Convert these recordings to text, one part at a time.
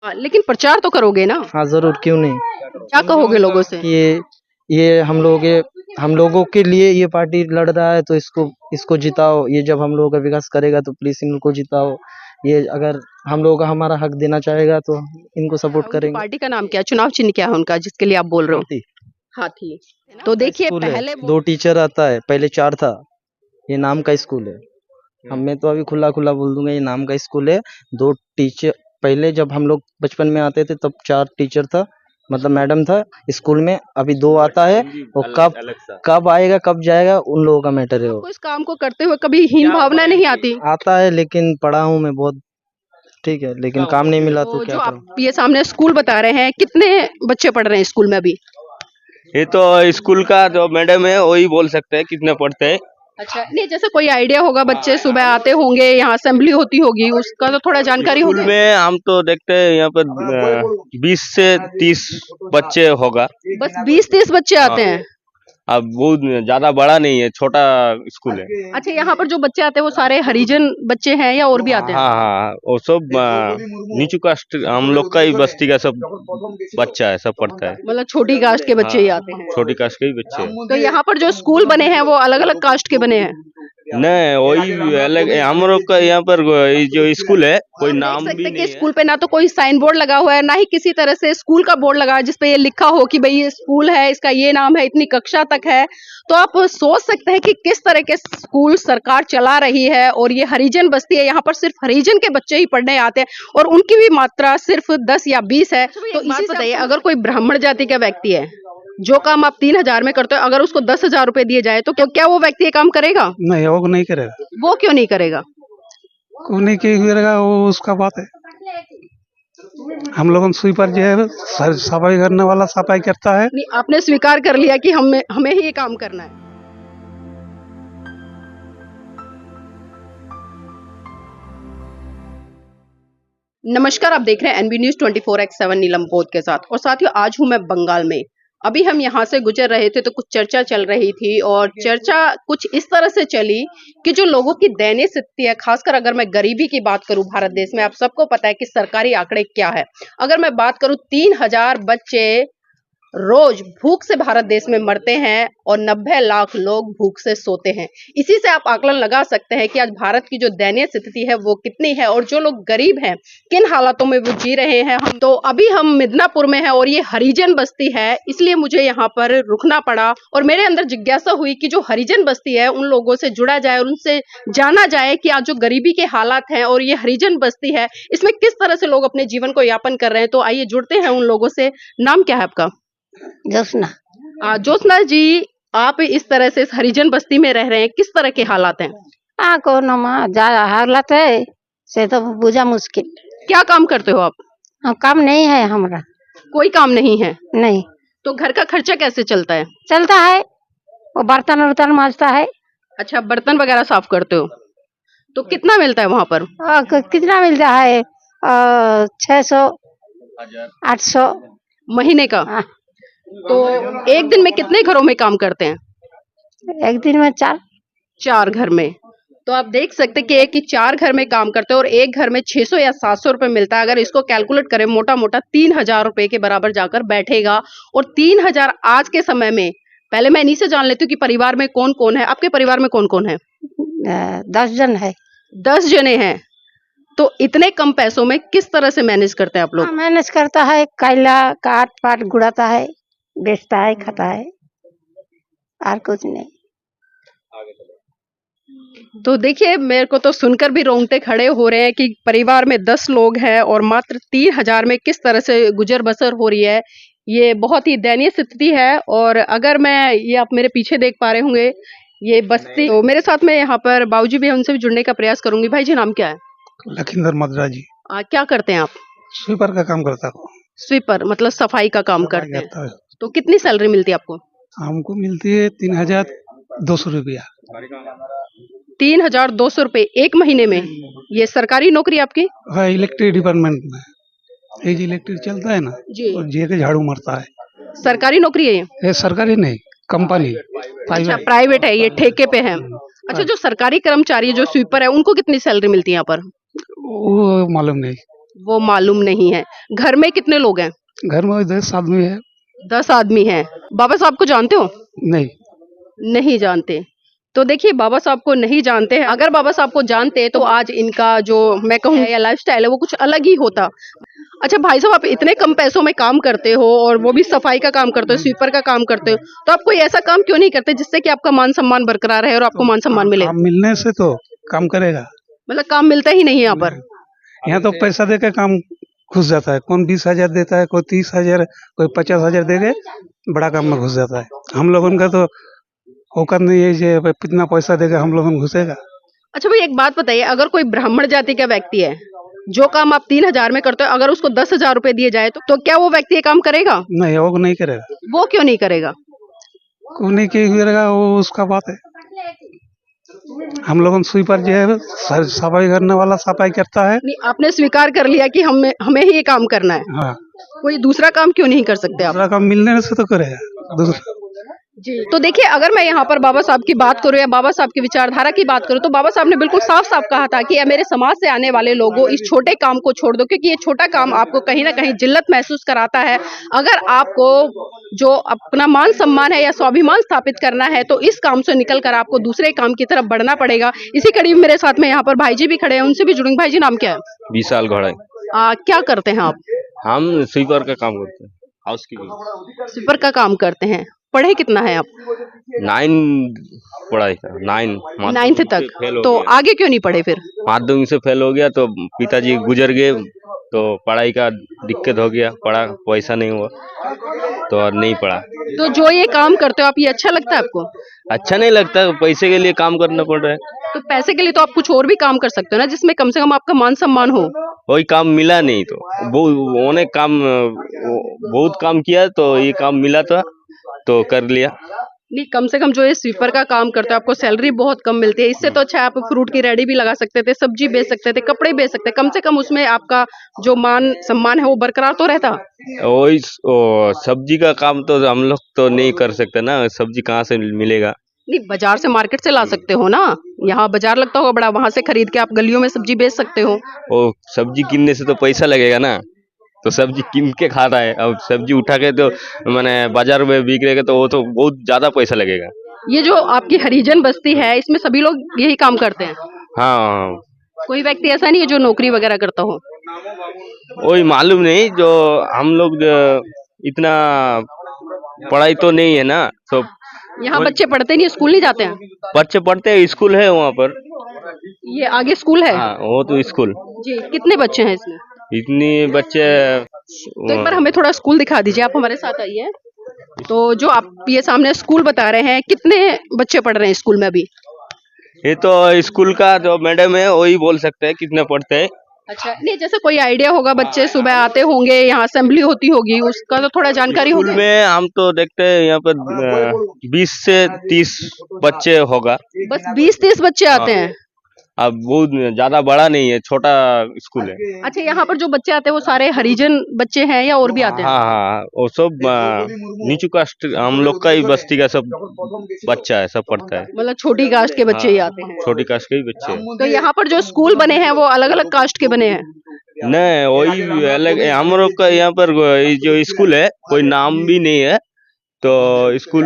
लेकिन प्रचार तो करोगे ना? हाँ जरूर, क्यों नहीं। क्या कहोगे लोगों से? ये हम लोगों के लिए ये पार्टी लड़ रहा है, तो इसको इसको जिताओ। ये जब हम लोगों का विकास करेगा तो प्लीज इनको जिताओ। ये अगर हम लोगों का हमारा हक देना चाहेगा तो इनको सपोर्ट उनकी करेंगे। पार्टी का नाम क्या है? चुनाव चिन्ह क्या है उनका जिसके लिए आप बोल रहे हो? हाथी। हाथी। तो देखिए स्कूल है, पहले 2 टीचर आता है, पहले 4 था। ये नाम का स्कूल है। मैं तो अभी खुला खुला बोल दूंगा, ये नाम का स्कूल है। 2 टीचर, पहले जब हम लोग बचपन में आते थे तब 4 टीचर था, मतलब मैडम था स्कूल में। अभी 2 आता है। और कब आएगा कब जाएगा उन लोगों का मैटर है वो। आपको इस काम को करते हुए कभी हीन भावना नहीं आती? आता है लेकिन पढ़ा हूँ मैं बहुत, ठीक है, लेकिन काम नहीं मिला तो तो क्या जो करूँ। आप ये सामने स्कूल बता रहे हैं, कितने बच्चे पढ़ रहे हैं स्कूल में अभी? ये तो स्कूल का जो मैडम है वही बोल सकते हैं कितने पढ़ते हैं। अच्छा, नहीं जैसे कोई आइडिया होगा, बच्चे सुबह आते होंगे, यहाँ असेंबली होती होगी, उसका तो थोड़ा जानकारी स्कूल होगी। में हम तो देखते हैं यहाँ पर 20 से 30 बच्चे होगा। बस 20-30 बच्चे आते हैं? अब बहुत ज्यादा बड़ा नहीं है, छोटा स्कूल है। अच्छा, यहाँ पर जो बच्चे आते हैं वो सारे हरिजन बच्चे हैं या और भी आते हैं? हाँ, वो सब नीचू कास्ट हम लोग का ही बस्ती का सब बच्चा है, सब पढ़ता है। मतलब छोटी कास्ट के बच्चे ही आते हैं? छोटी कास्ट के ही बच्चे हैं। तो यहाँ पर जो स्कूल बने हैं वो अलग अलग कास्ट के बने हैं? नहीं, वही अलग हम लोग का यहाँ पर ये जो स्कूल है कोई नाम देख भी सकते हैं नहीं कि है। स्कूल पे ना तो कोई साइन बोर्ड लगा हुआ है, ना ही किसी तरह से स्कूल का बोर्ड लगा है जिसपे ये लिखा हो कि भाई ये स्कूल है, इसका ये नाम है, इतनी कक्षा तक है। तो आप सोच सकते हैं कि किस तरह के स्कूल सरकार चला रही है। और ये हरिजन बस्ती है, यहाँ पर सिर्फ हरिजन के बच्चे ही पढ़ने आते हैं और उनकी भी मात्रा सिर्फ 10 या 20 है। तो इसी से बताइए, अगर कोई ब्राह्मण जाति का व्यक्ति है, जो काम आप 3,000 में करते हो, अगर उसको 10,000 रुपए दिए जाए तो क्या वो व्यक्ति ये काम करेगा? नहीं, वो नहीं करेगा। वो क्यों नहीं करेगा? वो नहीं करेगा, वो उसका बात है। हम लोगों स्वीपर जो है सफाई करने वाला सफाई करता है। नहीं, आपने स्वीकार कर लिया कि हमें हमें ही ये काम करना है। नमस्कार, आप देख रहे हैं एनबी न्यूज 24x7 नीलम बोध के साथ। और साथियों, आज हूं मैं बंगाल में। अभी हम यहाँ से गुजर रहे थे तो कुछ चर्चा चल रही थी और चर्चा कुछ इस तरह से चली कि जो लोगों की दयनीय स्थिति है, खासकर अगर मैं गरीबी की बात करूं भारत देश में, आप सबको पता है कि सरकारी आंकड़े क्या है। अगर मैं बात करूं, 3,000 बच्चे रोज भूख से भारत देश में मरते हैं और 90 लाख लोग भूख से सोते हैं। इसी से आप आकलन लगा सकते हैं कि आज भारत की जो दयनीय स्थिति है वो कितनी है और जो लोग गरीब हैं किन हालातों में वो जी रहे हैं। हम मिदनापुर में हैं और ये हरिजन बस्ती है, इसलिए मुझे यहाँ पर रुकना पड़ा और मेरे अंदर जिज्ञासा हुई कि जो हरिजन बस्ती है उन लोगों से जुड़ा जाए और उनसे जाना जाए कि आज जो गरीबी के हालात हैं और ये हरिजन बस्ती है इसमें किस तरह से लोग अपने जीवन को यापन कर रहे हैं। तो आइए जुड़ते हैं उन लोगों से। नाम क्या है आपका? जोशना। ज्योत्सना जी, आप इस तरह से इस हरिजन बस्ती में रह रहे हैं, किस तरह के हालात हैं? कोनो हालत है से तो बुझा मुश्किल। क्या काम करते हो आप? काम नहीं है हमारा। कोई काम नहीं है? नहीं। तो घर का खर्चा कैसे चलता है? चलता है, वो बर्तन वर्तन मांजता है। अच्छा, बर्तन वगैरह साफ करते हो। तो कितना मिलता है वहां पर? कितना मिलता है? 600 800 महीने का? तो एक दिन में कितने घरों में काम करते हैं? एक दिन में 4 घर में। तो आप देख सकते हैं कि एक ही 4 घर में काम करते हैं और एक घर में 600 या 700 रुपए मिलता है। अगर इसको कैलकुलेट करें मोटा मोटा 3,000 रुपए के बराबर जाकर बैठेगा। और 3,000 आज के समय में, पहले मैं इन्हीं से जान लेती हूँ कि परिवार में कौन कौन है। आपके परिवार में कौन कौन है? 10 जन है। 10 जने हैं। तो इतने कम पैसों में किस तरह से मैनेज करते हैं आप लोग? मैनेज करता है, कायला काट पाट गुड़ाता है, बेचता है, खाता है, और कुछ नहीं। तो देखिए, मेरे को तो सुनकर भी रोंगटे खड़े हो रहे हैं कि परिवार में 10 लोग हैं और मात्र 3,000 में किस तरह से गुजर बसर हो रही है। ये बहुत ही दयनीय स्थिति है। और अगर मैं, ये आप मेरे पीछे देख पा रहे होंगे, ये बस्ती, तो मेरे साथ में यहाँ पर बाबूजी भी है, उनसे भी जुड़ने का प्रयास करूंगी। भाई जी, नाम क्या है? लखींदर मद्रा जी। क्या करते हैं आप? स्वीपर का काम करता हूँ। स्वीपर मतलब सफाई का काम करते हैं। तो कितनी सैलरी मिलती है आपको? हमको मिलती है 3,200 रुपया। 3,200 रुपए एक महीने में? ये सरकारी नौकरी आपकी? हाँ, इलेक्ट्रिक डिपार्टमेंट में। ये इलेक्ट्रिक चलता है ना जी। और जे के झाड़ू मारता है। सरकारी नौकरी है ये सरकारी नहीं, कंपनी। अच्छा, प्राइवेट है, ये ठेके पे है। अच्छा, जो सरकारी कर्मचारी जो स्वीपर है उनको कितनी सैलरी मिलती है यहाँ पर? वो मालूम नहीं। वो मालूम नहीं है। घर में कितने लोग हैं? घर में 10 आदमी है। 10 आदमी हैं। बाबा साहब को जानते हो? नहीं, नहीं जानते। तो देखिए बाबा साहब को नहीं जानते हैं। अगर बाबा साहब को जानते तो आज इनका जो मैं कहूँ या लाइफस्टाइल है वो कुछ अलग ही होता। अच्छा भाई साहब, आप इतने कम पैसों में काम करते हो और वो भी सफाई का काम करते हो, स्वीपर का काम करते हो, तो आप कोई ऐसा काम क्यों नहीं करते जिससे कि आपका मान सम्मान बरकरार रहे और आपको मान सम्मान मिले? काम मिलने से तो काम करेगा। मतलब काम मिलता ही नहीं है यहाँ पर। यहाँ तो पैसा दे के काम घुस जाता है। कौन 20,000 देता है, कोई 30,000, कोई 50,000 दे के बड़ा काम में घुस जाता है। हम लोगों का तो औकात नहीं है जे कितना पैसा देगा हम लोगों घुसेगा। अच्छा भाई एक बात बताइए, अगर कोई ब्राह्मण जाति का व्यक्ति है, जो काम आप 3,000 में करते हो, अगर उसको 10,000 रुपए दिए जाए तो क्या वो व्यक्ति ये काम करेगा? नहीं, वो नहीं करेगा। वो क्यों नहीं करेगा? को नहीं करेगा, वो उसका बात है। हम लोगों स्वीपर जो है सफाई करने वाला सफाई करता है। नहीं, आपने स्वीकार कर लिया कि हमें ही ये काम करना है। हाँ, कोई दूसरा काम क्यों नहीं कर सकते आप? दूसरा काम मिलने से तो करेगा दूसरा। जी। तो देखिए अगर मैं यहाँ पर बाबा साहब की बात करूँ या बाबा साहब की विचारधारा की बात करूँ तो बाबा साहब ने बिल्कुल साफ साफ कहा था कि मेरे समाज से आने वाले लोगों इस छोटे काम को छोड़ दो, क्योंकि ये छोटा काम आपको कहीं ना कहीं जिल्लत महसूस कराता है। अगर आपको जो अपना मान सम्मान है या स्वाभिमान स्थापित करना है तो इस काम से निकल कर आपको दूसरे काम की तरफ बढ़ना पड़ेगा। इसी कड़ी में मेरे साथ में यहाँ पर भाई जी भी खड़े हैं, उनसे भी जुड़ेंगे। भाई जी नाम क्या है? विशाल घोड़ा। क्या करते हैं आप? हम स्वीपर का काम करते हैं, हाउस कीपिंग। स्वीपर का काम करते हैं। पढ़े कितना है आप? 9 पढ़ाई का 9th तक। तो आगे क्यों नहीं पढ़े फिर? माध्यमिक से फेल हो गया तो पिताजी गुजर गए, तो पढ़ाई का दिक्कत हो गया, पढ़ा पैसा नहीं हुआ तो और नहीं पढ़ा। तो जो ये काम करते हो आप, ये अच्छा लगता है आपको? अच्छा नहीं लगता, पैसे के लिए काम करना पड़ रहा है। तो पैसे के लिए तो आप कुछ और भी काम कर सकते हो ना, जिसमें कम से कम आपका मान सम्मान हो। वही काम मिला नहीं तो बहुत काम किया तो ये काम मिला था तो कर लिया। नहीं, कम से कम जो ये स्वीपर का काम करते हो आपको सैलरी बहुत कम मिलती है। इससे तो अच्छा आप फ्रूट की रेडी भी लगा सकते थे, सब्जी बेच सकते थे, कपड़े बेच सकते थे। कम से कम उसमें आपका जो मान सम्मान है वो बरकरार तो रहता। वही सब्जी का काम तो हम लोग तो नहीं कर सकते ना, सब्जी कहाँ से मिलेगा? नहीं, बाजार से मार्केट से ला सकते हो ना। यहाँ बाजार लगता होगा बड़ा, वहां से खरीद के आप गलियों में सब्जी बेच सकते हो। वो सब्जी किनने से तो पैसा लगेगा ना, तो सब्जी किन के खा रहा है। अब सब्जी उठा के तो मैंने बाजार में बिक रहेगा तो वो तो बहुत ज्यादा पैसा लगेगा। ये जो आपकी हरिजन बस्ती है इसमें सभी लोग यही काम करते हैं? हाँ, कोई व्यक्ति ऐसा नहीं है जो नौकरी वगैरह करता हो? वही मालूम नहीं, जो हम लोग इतना पढ़ाई तो नहीं है ना, तो यहाँ बच्चे पढ़ते नहीं, स्कूल नहीं जाते हैं? बच्चे पढ़ते हैं, स्कूल है वहाँ पर। ये आगे स्कूल है? हाँ, वो तो स्कूल। जी। कितने बच्चे हैं इसमें? इतनी बच्चे तो एक बार हमें थोड़ा स्कूल दिखा दीजिए, आप हमारे साथ आइए। तो जो आप ये सामने स्कूल बता रहे हैं, कितने बच्चे पढ़ रहे हैं स्कूल में अभी? ये तो स्कूल का जो मैडम है वही बोल सकते हैं कितने पढ़ते हैं। अच्छा, नहीं जैसे कोई आइडिया होगा, बच्चे सुबह आते होंगे, यहाँ असेंबली होती होगी, उसका तो थोड़ा जानकारी स्कूल होगी। में हम तो देखते हैं यहाँ पर 20 से 30 बच्चे होगा। बस 20-30 बच्चे आते हैं? अब बहुत ज्यादा बड़ा नहीं है, छोटा स्कूल है। अच्छा, यहाँ पर जो बच्चे आते हैं वो सारे हरिजन बच्चे हैं या और भी आते हैं? हाँ हाँ, वो सब नीचू कास्ट हम लोग का ही बस्ती का सब बच्चा है, सब पढ़ता है। मतलब छोटी कास्ट के बच्चे ही आते हैं? छोटी कास्ट के ही बच्चे हैं। तो यहाँ पर जो स्कूल बने हैं वो अलग अलग कास्ट के बने हैं? नहीं, वही अलग हम लोग का यहाँ पर जो स्कूल है कोई नाम भी नहीं है। तो स्कूल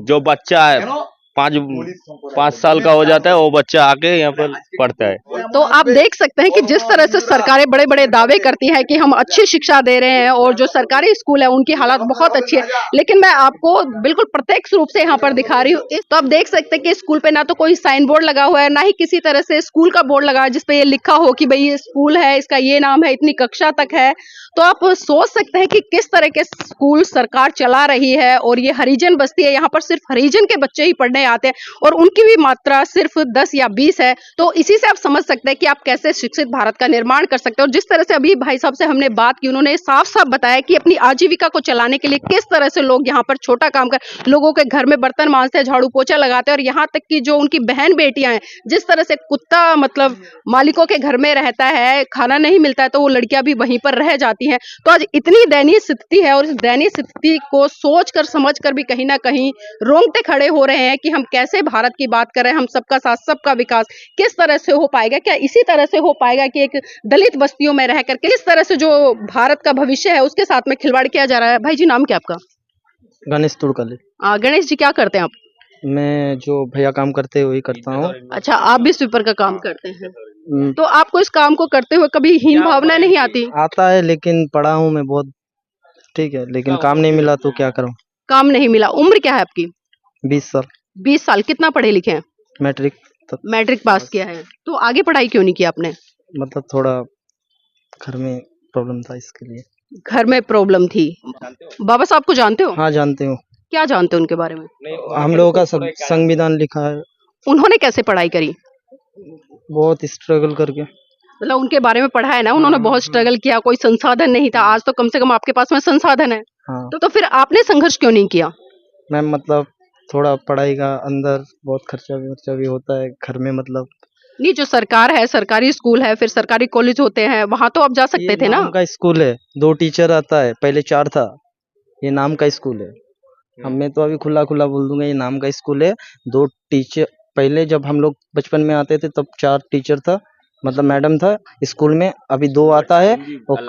जो बच्चा है 5 साल का हो जाता है वो बच्चा आके यहाँ पर पढ़ता है। तो आप देख सकते हैं कि जिस तरह से सरकारें बड़े बड़े दावे करती हैं कि हम अच्छी शिक्षा दे रहे हैं और जो सरकारी स्कूल है उनकी हालत बहुत अच्छी है, लेकिन मैं आपको बिल्कुल प्रत्यक्ष रूप से यहाँ पर दिखा रही हूँ। तो आप देख सकते हैं कि स्कूल पे ना तो कोई साइन बोर्ड लगा हुआ है, ना ही किसी तरह से स्कूल का बोर्ड लगा है जिसपे ये लिखा हो कि भाई ये स्कूल है, इसका ये नाम है, इतनी कक्षा तक है। तो आप सोच सकते हैं कि किस तरह के स्कूल सरकार चला रही है। और ये हरिजन बस्ती है, यहाँ पर सिर्फ हरिजन के बच्चे ही पढ़ने आते हैं और उनकी भी मात्रा सिर्फ 10 या 20 है। तो इसी से आप समझ सकते हैं कि आप कैसे शिक्षित भारत का निर्माण कर सकते हैं। और जिस तरह से अभी भाई साहब से हमने बात की, उन्होंने साफ साफ बताया कि अपनी आजीविका को चलाने के लिए किस तरह से लोग यहाँ पर छोटा काम कर, लोगों के घर में बर्तन मांजते हैं, झाड़ू पोछा लगाते हैं, और यहाँ तक कि जो उनकी बहन बेटियां हैं, जिस तरह से कुत्ता मतलब मालिकों के घर में रहता है, खाना नहीं मिलता है तो वो लड़कियां भी वहीं पर रह जाती हैं। तो आज इतनी दयनीय स्थिति है और इस दयनीय स्थिति को सोच कर समझ कर भी कहीं ना कहीं रोंगटे खड़े हो रहे हैं कि हम कैसे भारत की बात कर रहे हैं, हम सबका साथ सबका विकास किस तरह से हो पाएगा, क्या इसी तरह से हो पाएगा कि एक दलित बस्तियों में रह करके किस तरह से जो भारत का भविष्य है उसके साथ में खिलवाड़ किया जा रहा है। भाई जी नाम क्या आपका? गणेश तुड़कले। गणेश जी क्या करते हैं आप? मैं जो भैया काम करते हैं वही करता हूँ। अच्छा, आप भी स्वीपर का काम करते हैं, हम्म, तो आपको इस काम को करते हुए कभी हीन भावना नहीं आती? आता है लेकिन पढ़ा हूँ मैं बहुत, ठीक है, लेकिन काम नहीं मिला तो क्या करूँ। काम नहीं मिला। उम्र क्या है आपकी? 20 साल। 20 साल। कितना पढ़े लिखे हैं? मैट्रिक तक। मैट्रिक पास किया है, तो आगे पढ़ाई क्यों नहीं की आपने? मतलब थोड़ा घर में प्रॉब्लम था इसके लिए। घर में प्रॉब्लम थी। बाबा साहब को जानते हो? हाँ जानते हूँ। क्या जानते हो उनके बारे में? हम लोगों का संविधान लिखा है। उन्होंने कैसे पढ़ाई करी? बहुत स्ट्रगल करके। मतलब उनके बारे में पढ़ा है ना, उन्होंने बहुत स्ट्रगल किया, कोई संसाधन नहीं था, आज तो कम से कम आपके पास में संसाधन है। हाँ तो फिर आपने संघर्ष क्यों नहीं किया? मैम, मतलब थोड़ा पढ़ाई का अंदर बहुत खर्चा भी होता है घर में। मतलब नहीं, जो सरकार है, सरकारी स्कूल है, फिर सरकारी कॉलेज होते हैं, वहां तो आप जा सकते ये थे ना। नाम का स्कूल है, 2 टीचर आता है, पहले 4 था। ये नाम का स्कूल है। मैं तो अभी खुला खुला बोल दूंगा, ये नाम का स्कूल है। 2 टीचर पहले जब हम लोग बचपन में आते थे तब 4 टीचर था, मतलब मैडम था स्कूल में। अभी 2 आता है, और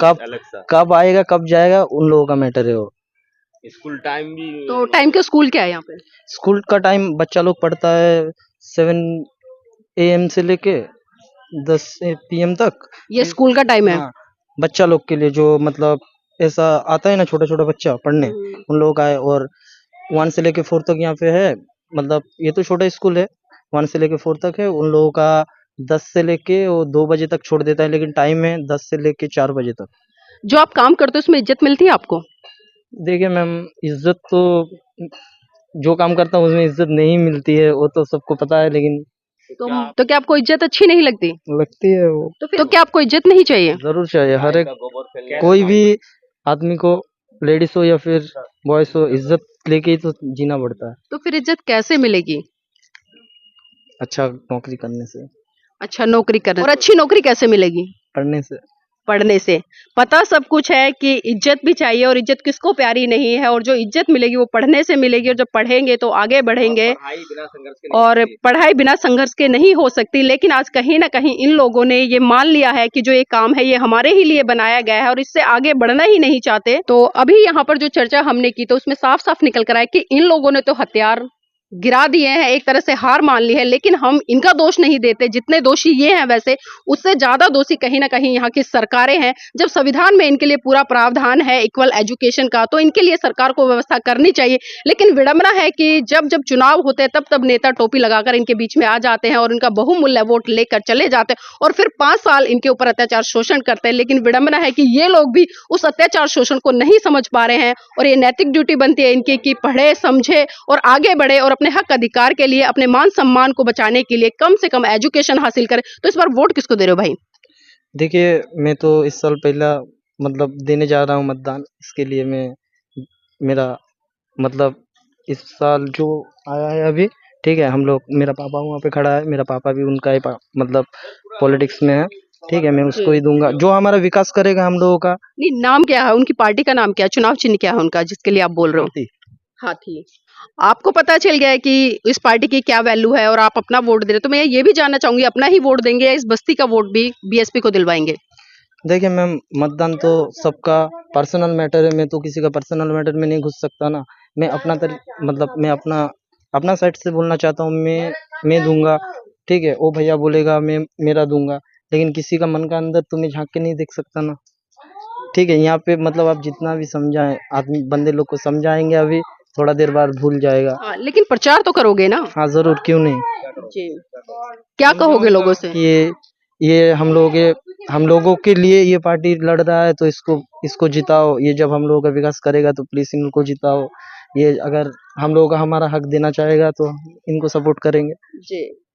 कब आएगा कब जाएगा उन लोगों का मैटर है वो। स्कूल टाइम भी तो टाइम के स्कूल क्या है यहाँ पे? स्कूल का टाइम बच्चा लोग पढ़ता है 7 AM से लेके 10 PM तक। ये स्कूल का टाइम है? हाँ, बच्चा लोग के लिए जो मतलब ऐसा आता है ना, छोटा छोटा बच्चा पढ़ने, उन लोगों का है। और 1 से लेके 4 तक यहाँ पे है। मतलब ये तो छोटा स्कूल है, 1 से लेके 4 तक है। उन लोगों का 10 से लेके वो 2 बजे तक छोड़ देता है, लेकिन टाइम है 10 से लेके 4 बजे तक। जो आप काम करते हो उसमें इज्जत मिलती है आपको? देखिए मैम, इज्जत तो जो काम करता हूँ उसमें इज्जत नहीं मिलती है, वो तो सबको पता है, लेकिन तो क्या आपको इज्जत अच्छी नहीं लगती? लगती है वो। तो क्या आपको इज्जत नहीं चाहिए? जरूर चाहिए। हर एक कोई भी आदमी को, लेडीज हो या फिर बॉयज हो, इज्जत लेके ही तो जीना पड़ता है। तो फिर इज्जत कैसे मिलेगी? अच्छा नौकरी करने से, अच्छा नौकरी करने। और अच्छी नौकरी कैसे मिलेगी? पढ़ने से। पढ़ने से। पता सब कुछ है कि इज्जत भी चाहिए, और इज्जत किसको प्यारी नहीं है, और जो इज्जत मिलेगी वो पढ़ने से मिलेगी, और जब पढ़ेंगे तो आगे बढ़ेंगे। और पढ़ाई बिना संघर्ष के नहीं हो सकती। लेकिन आज कहीं ना कहीं इन लोगों ने ये मान लिया है कि जो ये काम है ये हमारे ही लिए बनाया गया है, और इससे आगे बढ़ना ही नहीं चाहते। तो अभी यहाँ पर जो चर्चा हमने की तो उसमें साफ साफ निकल कर आया कि इन लोगों ने तो हथियार गिरा दिए हैं, एक तरह से हार मान ली है। लेकिन हम इनका दोष नहीं देते, जितने दोषी ये हैं वैसे उससे ज्यादा दोषी कहीं ना कहीं यहाँ की सरकारें हैं। जब संविधान में इनके लिए पूरा प्रावधान है इक्वल एजुकेशन का, तो इनके लिए सरकार को व्यवस्था करनी चाहिए। लेकिन विडंबना है कि जब जब चुनाव होते हैं तब तब नेता टोपी लगाकर इनके बीच में आ जाते हैं और इनका बहुमूल्य वोट लेकर चले जाते हैं, और फिर 5 साल इनके ऊपर अत्याचार शोषण करते हैं। लेकिन विडंबना है कि ये लोग भी उस अत्याचार शोषण को नहीं समझ पा रहे हैं, और ये नैतिक ड्यूटी बनती है इनकी कि पढ़े समझे और आगे बढ़े, और अपने हक अधिकार के लिए, अपने मान सम्मान को बचाने के लिए कम से कम एजुकेशन हासिल करें। तो इस बार वोट किसको दे रहे हो भाई? देखिए मैं तो इस साल पहला मतलब देने जा रहा हूँ मतदान। इसके लिए मैं मेरा मतलब इस साल जो आया है अभी, ठीक है, हम लोग, मेरा पापा वहाँ पे खड़ा है, मेरा पापा भी उनका ही मतलब पॉलिटिक्स में है, ठीक है, मैं उसको ही दूंगा जो हमारा विकास करेगा हम लोगों का। नहीं, नाम क्या है उनकी पार्टी का? नाम क्या है? चुनाव चिन्ह क्या है उनका जिसके लिए आप बोल रहे हो? हाथी। हाथी। आपको पता चल गया है कि इस पार्टी की क्या वैल्यू है और आप अपना वोट दे रहे हो, तो मैं ये भी जानना चाहूंगी अपना ही वोट देंगे या इस बस्ती का वोट भी बीएसपी को दिलवाएंगे? देखिए मैम, मतदान तो सबका पर्सनल मैटर है। मैं तो किसी का पर्सनल मैटर में नहीं घुस सकता ना। मैं अपना मतलब मैं अपना साइड से बोलना चाहता हूँ। मैं दूंगा, ठीक है, वो भैया बोलेगा मैं मेरा दूंगा, लेकिन किसी का मन का अंदर तो मैं झांक के नहीं देख सकता ना, ठीक है। यहाँ पे मतलब आप जितना भी समझाएं, आदमी बंदे लोग को समझाएंगे, अभी थोड़ा देर बाद भूल जाएगा। हाँ, लेकिन प्रचार तो करोगे ना? हाँ जरूर, क्यों नहीं। जी। क्या कहोगे लोगों से? ये हम लोगों के लिए ये पार्टी लड़ रहा है, तो इसको जिताओ। ये जब हम लोगों का विकास करेगा तो प्लीज इनको जिताओ। ये अगर हम लोगों का हमारा हक देना चाहेगा तो इनको सपोर्ट करेंगे। जी।